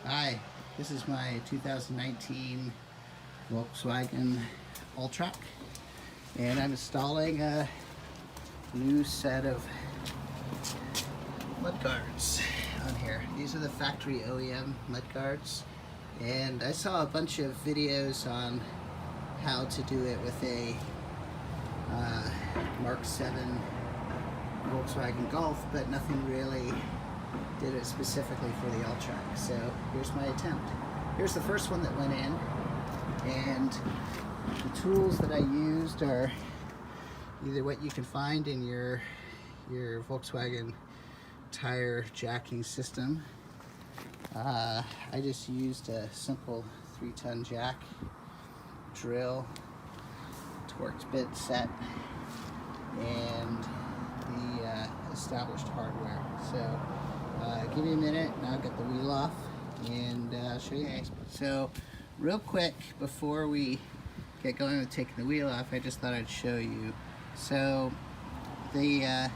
Hi, this is my 2019 Volkswagen Alltrack, and I'm installing a new set of mudguards on here. These are the factory OEM mudguards, and I saw a bunch of videos on how to do it with a Mark 7 Volkswagen Golf, but nothing really did it specifically for the Alltrack. So here's my attempt. Here's the first one that went in, and the tools that I used are either what you can find in your Volkswagen tire jacking system. I just used a simple 3-ton jack, drill, Torx bit set, and the established hardware. So give me a minute and I'll get the wheel off and show you. Okay. So real quick, before we get going with taking the wheel off, I just thought I'd show you. So the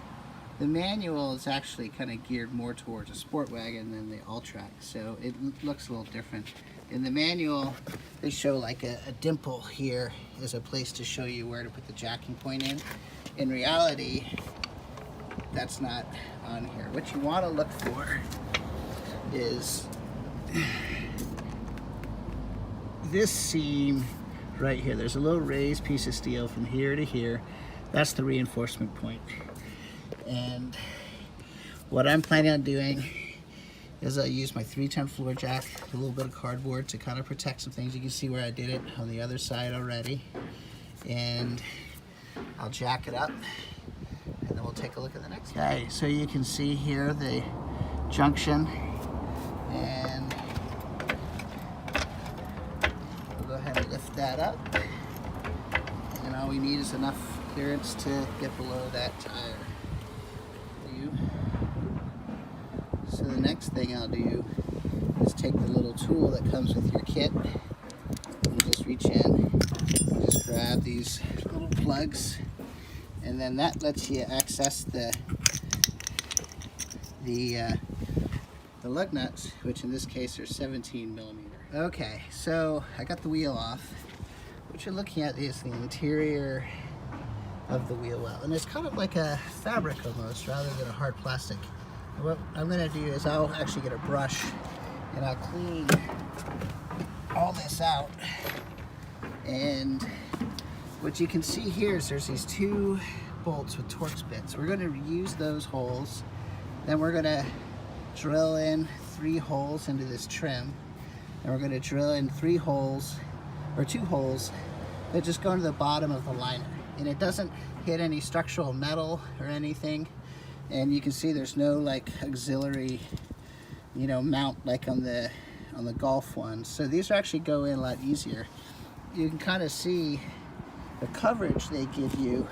manual is actually kind of geared more towards a sport wagon than the Alltrack, so it looks a little different. In the manual, they show like a dimple here as a place to show you where to put the jacking point in. In reality, that's not on here. What you want to look for is this seam right here. There's a little raised piece of steel from here to here. That's the reinforcement point. And what I'm planning on doing is I'll use my 3-ton floor jack, a little bit of cardboard to kind of protect some things. You can see where I did it on the other side already. And I'll jack it up, and then we'll take a look at the next one. Okay, so you can see here the junction, and we'll go ahead and lift that up. And all we need is enough clearance to get below that tire. So the next thing I'll do is take the little tool that comes with your kit and just reach in and just grab these little plugs, and then that lets you access the lug nuts, which in this case are 17 millimeter. Okay, so I got the wheel off. What you're looking at is the interior of the wheel well, and it's kind of like a fabric almost rather than a hard plastic. What I'm going to do is I'll actually get a brush and I'll clean all this out. And what you can see here is there's these 2 bolts with Torx bits. We're going to use those holes. Then we're going to drill in 3 holes into this trim. And we're going to drill in 3 holes, or 2 holes, that just go into the bottom of the liner. And it doesn't hit any structural metal or anything. And you can see there's no like auxiliary, mount like on the Golf ones. So these actually go in a lot easier. You can kind of see the coverage they give you.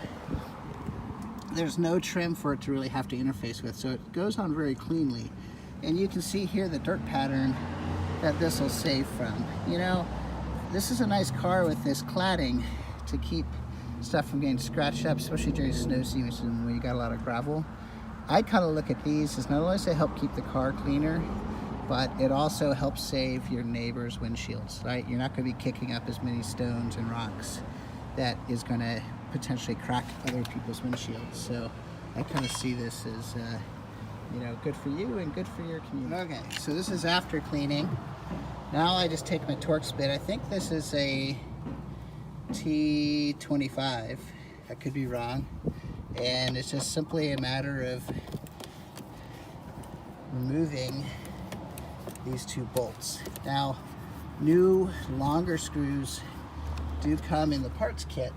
There's no trim for it to really have to interface with, so it goes on very cleanly. And you can see here the dirt pattern that this will save from. This is a nice car with this cladding to keep stuff from getting scratched up, especially during snow season when you got a lot of gravel. I kind of look at these as not only does it help keep the car cleaner, but it also helps save your neighbor's windshields, right? You're not going to be kicking up as many stones and rocks that is going to potentially crack other people's windshields. So I kind of see this as, good for you and good for your community. Okay, so this is after cleaning. Now I just take my Torx bit. I think this is a T25. I could be wrong. And it's just simply a matter of removing these 2 bolts. Now, new longer screws do come in the parts kit,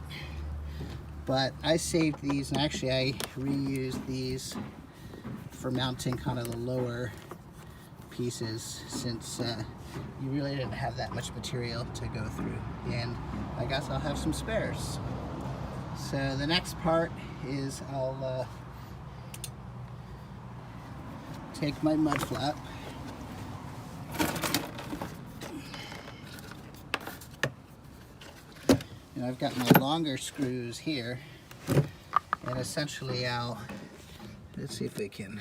but I saved these, and actually I reused these for mounting kind of the lower pieces, since you really didn't have that much material to go through, and I guess I'll have some spares. So the next part is I'll take my mud flap, and I've got my longer screws here, and essentially let's see if we can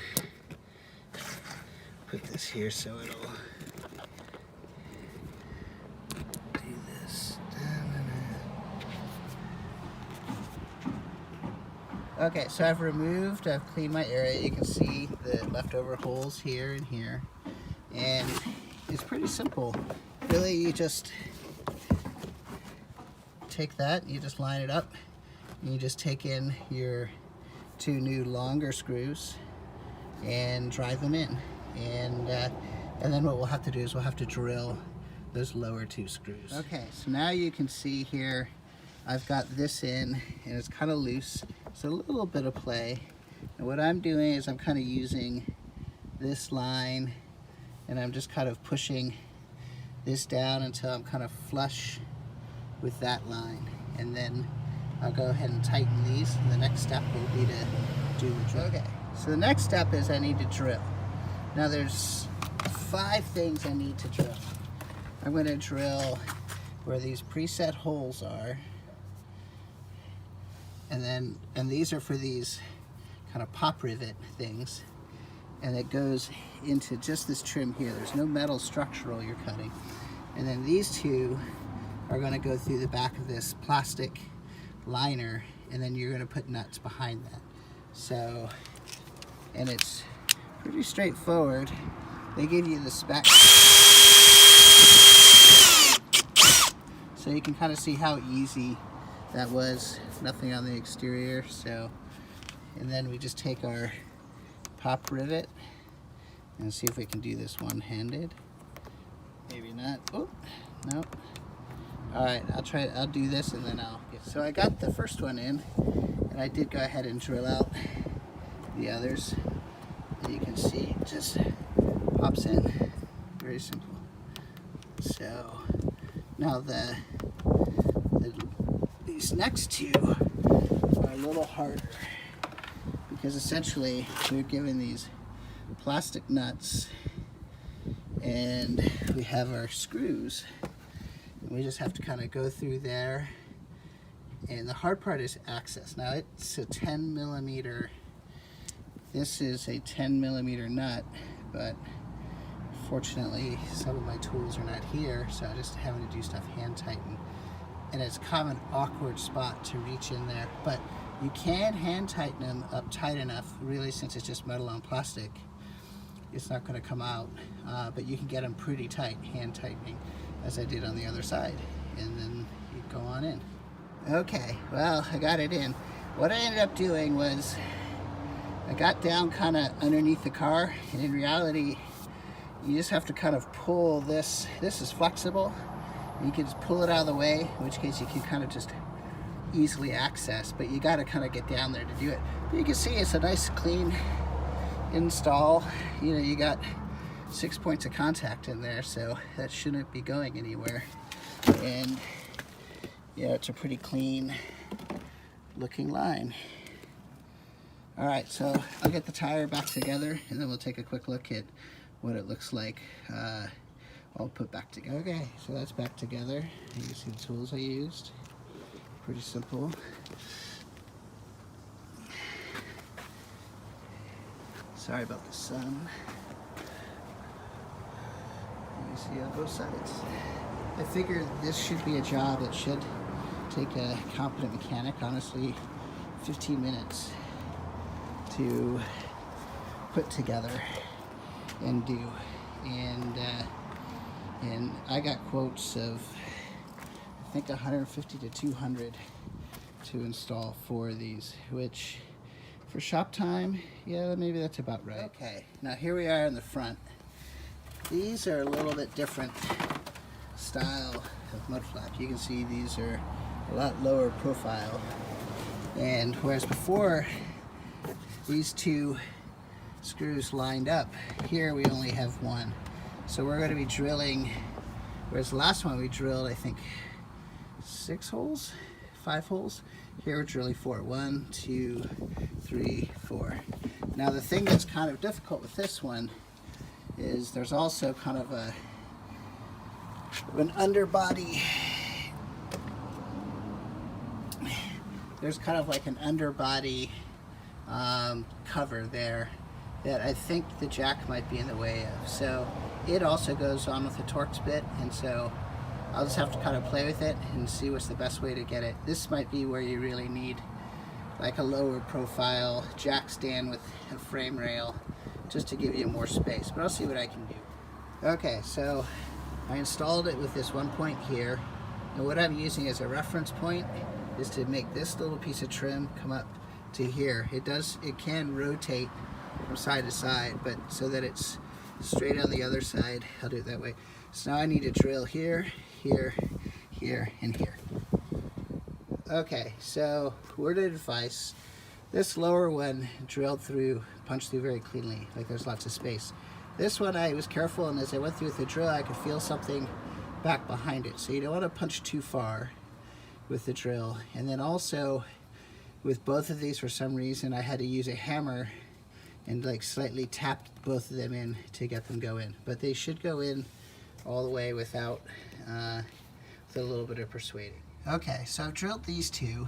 put this here so it'll Okay, so I've cleaned my area. You can see the leftover holes here and here. And it's pretty simple. Really, you just take that, you just line it up, and you just take in your 2 new longer screws and drive them in. And then what we'll have to do is we'll have to drill those lower 2 screws. Okay, so now you can see here I've got this in, and it's kind of loose. It's a little bit of play. And what I'm doing is I'm kind of using this line, and I'm just kind of pushing this down until I'm kind of flush with that line. And then I'll go ahead and tighten these, and the next step will be to do the drill. Okay, so the next step is I need to drill. Now there's 5 things I need to drill. I'm going to drill where these preset holes are, and these are for these kind of pop rivet things, and it goes into just this trim here. There's no metal structural you're cutting. And then these 2 are going to go through the back of this plastic liner, and then you're going to put nuts behind that. So, and it's pretty straightforward. They give you the spec, so you can kind of see how easy that was. Nothing on the exterior. So, and then we just take our pop rivet and see if we can do this one-handed. Maybe not. Oh, no. All right, I'll do this, and then I'll get. So I got the first one in, and I did go ahead and drill out the others. And you can see it just pops in. Very simple. So now these next 2 are a little harder, because essentially we're given these plastic nuts, and we have our screws, and we just have to kind of go through there. And the hard part is access. Now it's a 10 millimeter. This is a 10 millimeter nut, but fortunately some of my tools are not here, so I'm just having to do stuff hand tighten. And it's kind of an awkward spot to reach in there, but you can hand tighten them up tight enough, really, since it's just metal on plastic. It's not going to come out, but you can get them pretty tight, hand tightening, as I did on the other side. And then you go on in. Okay, well, I got it in. What I ended up doing was I got down kind of underneath the car, and in reality, you just have to kind of pull this. This is flexible. You can just pull it out of the way, in which case you can kind of just easily access, but you got to kind of get down there to do it. But you can see it's a nice clean install. You know, you got 6 points of contact in there, so that shouldn't be going anywhere. And yeah, it's a pretty clean looking line. All right, so I'll get the tire back together, and then we'll take a quick look at what it looks like all put back together. Okay, so that's back together. You can see the tools I used. Pretty simple. Sorry about the sun. You see on both sides. I figured this should be a job that should take a competent mechanic, honestly, 15 minutes to put together and do. And I got quotes of, I think, 150 to 200 to install 4 of these, which for shop time, yeah, maybe that's about right. Okay, now here we are in the front. These are a little bit different style of mud flap. You can see these are a lot lower profile, and whereas before these 2 screws lined up, here we only have 1. So we're going to be drilling, whereas the last one we drilled, I think, 6 holes, 5 holes. Here we're drilling 4. 1, 2, 3, 4. Now the thing that's kind of difficult with this one is there's also kind of an underbody. There's kind of like an underbody cover there that I think the jack might be in the way of. So it also goes on with the Torx bit, and so I'll just have to kind of play with it and see what's the best way to get it. This might be where you really need like a lower profile jack stand with a frame rail, just to give you more space, but I'll see what I can do. Okay, so I installed it with this one point here, and what I'm using as a reference point is to make this little piece of trim come up to here. It can rotate from side to side, but so that it's straight on the other side, I'll do it that way. So now I need to drill here, here, here, and here. Okay, so word of advice, this lower one drilled through, punched through very cleanly, like there's lots of space. This one I was careful, and as I went through with the drill I could feel something back behind it. So you don't want to punch too far with the drill. And then also with both of these, for some reason I had to use a hammer and like slightly tap both of them in to get them go in. But they should go in all the way without with a little bit of persuading. Okay, so I've drilled these two.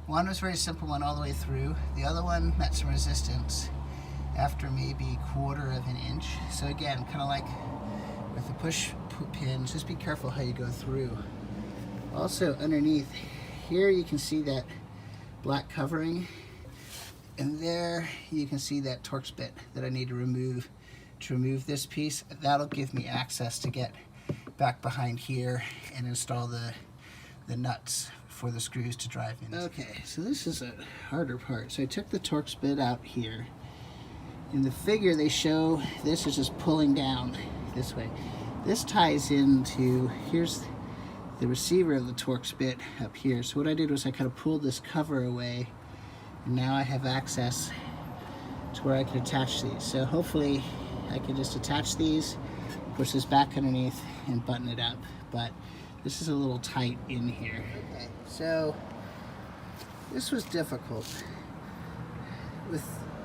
One was very simple, went all the way through. The other one met some resistance after maybe 1/4 of an inch. So again, kind of like with the push pins, just be careful how you go through. Also underneath here you can see that black covering, and there you can see that Torx bit that I need to remove this piece. That'll give me access to get back behind here and install the nuts for the screws to drive in. Okay, so this is a harder part. So I took the Torx bit out here. In the figure they show this is just pulling down this way. This ties into, here's the receiver of the Torx bit up here. So what I did was I kind of pulled this cover away, and now I have access to where I can attach these. So hopefully I can just attach these, push this back underneath, and button it up. But this is a little tight in here. Okay, so this was difficult.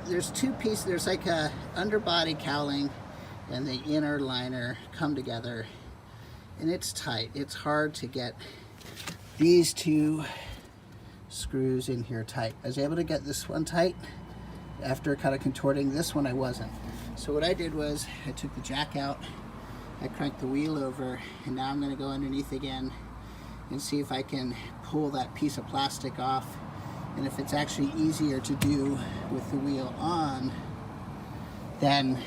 There's two pieces, there's like a underbody cowling and the inner liner come together, and it's tight. It's hard to get these two screws in here tight. I was able to get this one tight after kind of contorting. This one I wasn't. So what I did was I took the jack out, I cranked the wheel over, and now I'm going to go underneath again and see if I can pull that piece of plastic off, and if it's actually easier to do with the wheel on than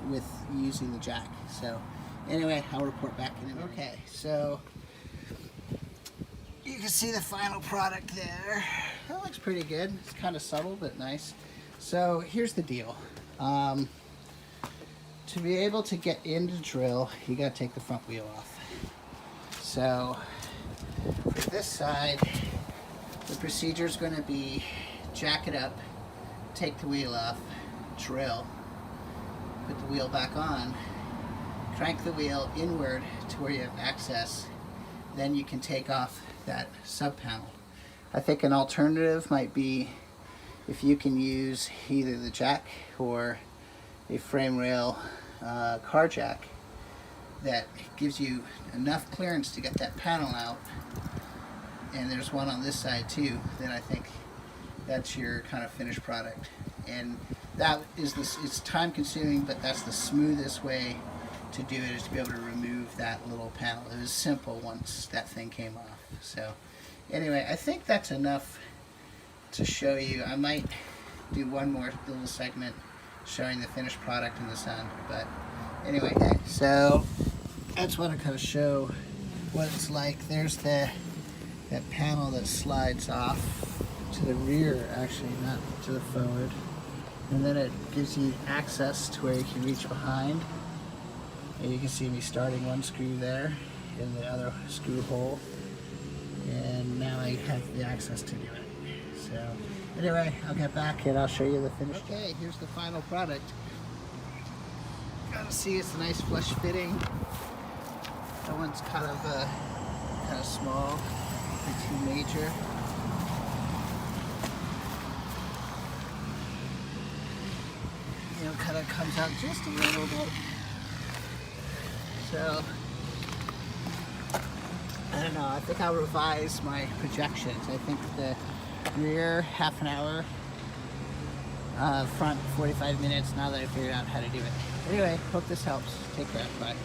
with using the jack. So anyway, I'll report back in a minute. Okay, so you can see the final product there. That looks pretty good. It's kind of subtle but nice. So here's the deal. To be able to get into drill, you got to take the front wheel off. So for this side, the procedure is going to be jack it up, take the wheel off, drill, put the wheel back on, crank the wheel inward to where you have access, then you can take off that sub panel. I think an alternative might be if you can use either the jack or a frame rail car jack that gives you enough clearance to get that panel out, and there's one on this side too, then I think that's your kind of finished product. And that is it's time consuming, but that's the smoothest way to do it, is to be able to remove that little panel. It was simple once that thing came off. So anyway, I think that's enough to show you. I might do one more little segment showing the finished product in the sun, but anyway, so I just want to kind of show what it's like. There's that panel that slides off to the rear, actually, not to the forward, and then it gives you access to where you can reach behind, and you can see me starting one screw there in the other screw hole, and now I have the access to do it. So anyway, I'll get back and I'll show you the finished. Okay, here's the final product. Gotta see, it's a nice flush fitting. That one's kind of small, the too major. You know, kind of comes out just a little bit. So I don't know, I think I'll revise my projections. I think the rear half an hour, front 45 minutes, now that I figured out how to do it. Anyway, hope this helps. Take care. Bye.